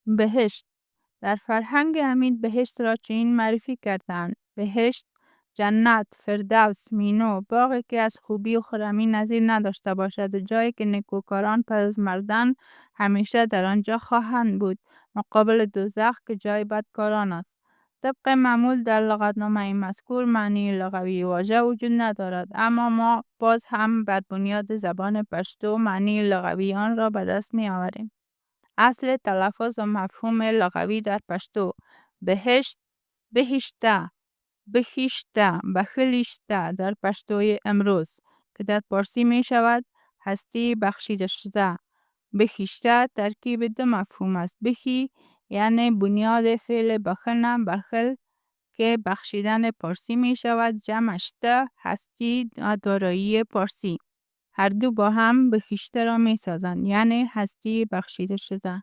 بهشت. در فرهنگ امید بهشت را چنین معرفی کردند: بهشت، جنت، فردوس، مینو، باغی که از خوبی و خرمی نظیر نداشته باشد و جایی که نیکوکاران پس از مردن همیشه در آنجا خواهند بود، مقابل دوزخ که جای بدکاران است. طبق معمول در لغتنامه مذکور معنی لغوی واژه وجود ندارد، اما ما باز هم بر بنیاد زبان پشتو معنی لغوی آن را به دست می آوریم. اصل تلفظ و مفهوم لغوی در پشتو: بهشت، بهشته، بخیشته، بخلیشته در پشتوی امروز که در پارسی می شود هستی بخشیده شده. بخیشته ترکیب دو مفهوم است. بخی یعنی بنیاد فعل بخنه، بخل که بخشیدن پارسی می شود، جمعشته هستی و دارایی پارسی. هر دو با هم بخیشته را می سازند، یعنی هستی بخشیده شده.